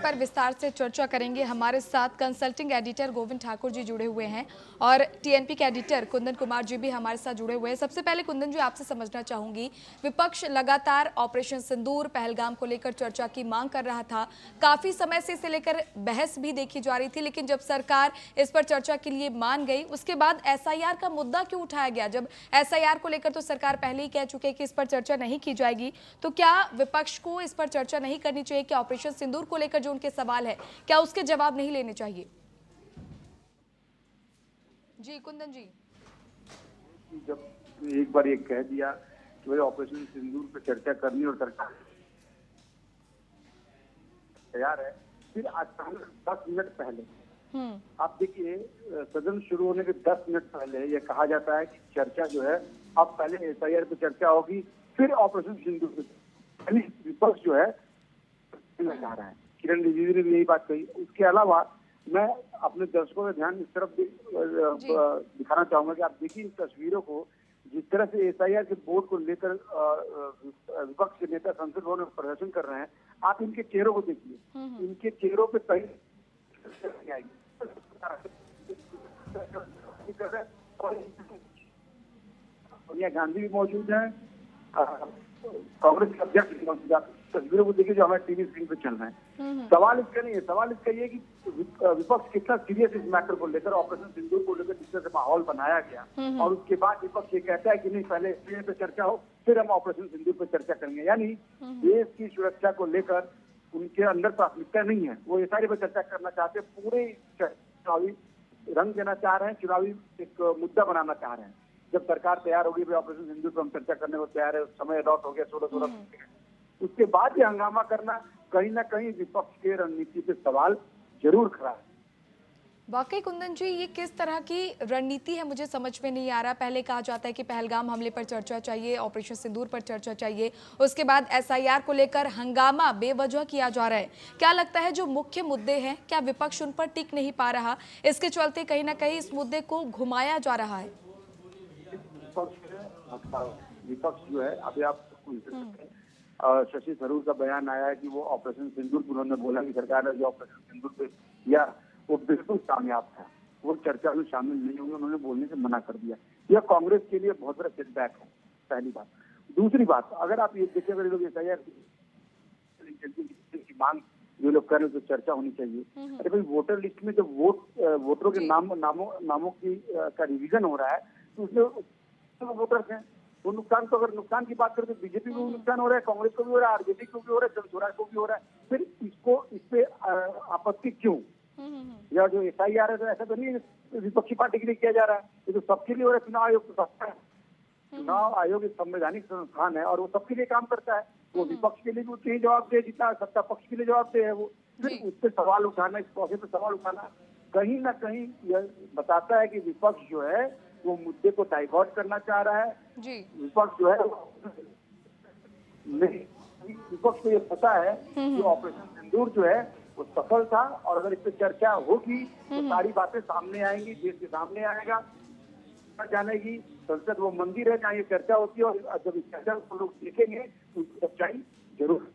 पर विस्तार से चर्चा करेंगे। हमारे साथ कंसल्टिंग एडिटर गोविंद ठाकुर जी जुड़े हुए हैं और टीएनपी के एडिटर कुंदन कुमार जी भी हमारे साथ जुड़े हुए हैं। सबसे पहले कुंदन जी, आपसे समझना चाहूंगी, विपक्ष लगातार ऑपरेशन सिंदूर पहलगाम को लेकर चर्चा की मांग कर रहा था। काफी समय से इसे लेकर बहस भी देखी जा रही थी, लेकिन जब सरकार इस पर चर्चा के लिए मान गई, उसके बाद एसआईआर का मुद्दा क्यों उठाया गया? जब एसआईआर को लेकर तो सरकार पहले ही कह चुकी है कि इस पर चर्चा नहीं की जाएगी, तो क्या विपक्ष को इस पर चर्चा नहीं करनी चाहिए? क्या ऑपरेशन सिंदूर को लेकर जो उनके सवाल है, क्या उसके जवाब नहीं लेने चाहिए? जी कुंदन जी। जब एक बार ये कह दिया कि भाई ऑपरेशन सिंदूर पे चर्चा करनी और सरकार तैयार है, फिर अचानक 10 मिनट पहले आप देखिए, सदन शुरू होने के 10 मिनट पहले ये कहा जाता है कि चर्चा जो है अब पहले एसआईआर पे चर्चा होगी, फिर ऑपरेशन सिंदूर पे। विपक्ष जो है चाह रहा है, किरण रिजिजू ने भी यही बात कही। उसके अलावा मैं अपने दर्शकों का ध्यान इस तरफ दिखाना चाहूंगा कि आप देखिए इन तस्वीरों को, जिस तरह से एसआईआर के बोर्ड को लेकर विपक्ष के नेता संसद भवन में प्रदर्शन कर रहे हैं, आप इनके चेहरों को देखिए, इनके चेहरों पे कहीं सोनिया गांधी भी मौजूद है, कांग्रेस के अध्यक्ष भी मौजूद है। तस्वीरों को देखिए जो हमारे टीवी स्क्रीन पे चल रहे हैं। सवाल इसका नहीं है, सवाल इसका ये है कि विपक्ष कितना सीरियस इस मैटर को लेकर, ऑपरेशन सिंदूर को लेकर जिस तरह से माहौल बनाया गया, और उसके बाद विपक्ष ये कहता है कि नहीं पहले एसआईआर पे चर्चा हो, फिर हम ऑपरेशन सिंदूर पे चर्चा करेंगे। यानी देश की सुरक्षा को लेकर उनके अंदर प्राथमिकता नहीं है, वो एसआईआर पे चर्चा करना चाहते हैं, पूरे चुनावी रंग देना चाह रहे हैं, चुनावी एक मुद्दा बनाना चाह रहे हैं। जब सरकार तैयार होगी ऑपरेशन सिंदूर पर हम चर्चा करने को तैयार है, समय अलॉट हो गया 16 उसके बाद ये हंगामा करना कहीं ना कहीं विपक्ष के रणनीति पे सवाल जरूर खड़ा है। वाकई कुंदन जी, ये किस तरह की रणनीति है मुझे समझ में नहीं आ रहा। पहले कहा जाता है कि पहलगाम हमले पर चर्चा चाहिए, ऑपरेशन सिंदूर पर चर्चा चाहिए, उसके बाद एसआईआर को लेकर हंगामा बेवजह किया जा रहा है। क्या लगता है जो मुख्य मुद्दे हैं, क्या विपक्ष उन पर टिक नहीं पा रहा? इसके चलते कहीं ना कहीं इस मुद्दे को घुमाया जा रहा है। विपक्ष जो है, अभी आप शशि थरूर का बयान आया है कि वो ऑपरेशन सिंदूर, उन्होंने बोला कि सरकार ने जो ऑपरेशन सिंदूर पे किया वो बिल्कुल कामयाब था, वो चर्चा में शामिल नहीं होंगे, उन्होंने बोलने से मना कर दिया। यह कांग्रेस के लिए बहुत बड़ा सेटबैक है, पहली बात। दूसरी बात, अगर आप ये देखें, अगर लोग एसआईआर की मांग जो लोग कर रहे हैं तो चर्चा होनी चाहिए। अरे भाई, वोटर लिस्ट में जब वोटरों के नामों की का रिवीजन हो रहा है, तो उसमें वोटर्स हैं, वो नुकसान, तो अगर नुकसान की बात करें तो बीजेपी को भी नुकसान हो रहा है, कांग्रेस को भी हो रहा है, आरजेडी को भी हो रहा है, जनसुराज को भी हो रहा है। फिर इस पे आपत्ति क्यों? या जो एसआईआर है तो ऐसा तो नहीं है विपक्षी पार्टी के लिए किया जा रहा है, ये तो सबके लिए हो रहा है। चुनाव आयोग तो सबका है, चुनाव आयोग एक संवैधानिक संस्थान है और वो सबके लिए काम करता है। वो विपक्ष के लिए भी उतनी ही जवाब दे जितना सत्ता पक्ष के लिए जवाब दे है। वो फिर उस पर सवाल उठाना, इस प्रोसेस पे सवाल उठाना कहीं ना कहीं यह बताता है कि विपक्ष जो है वो मुद्दे को डाइवर्ट करना चाह रहा है। विपक्ष जो है विपक्ष को ये पता है कि ऑपरेशन सिंदूर जो है वो सफल था, और अगर इस पर चर्चा होगी तो सारी बातें सामने आएंगी, देश के सामने आएगा, जानेगी संसद वो मंदिर है जहाँ ये चर्चा होती है, और जब इस चर्चा को लोग देखेंगे तो सच्चाई जरूर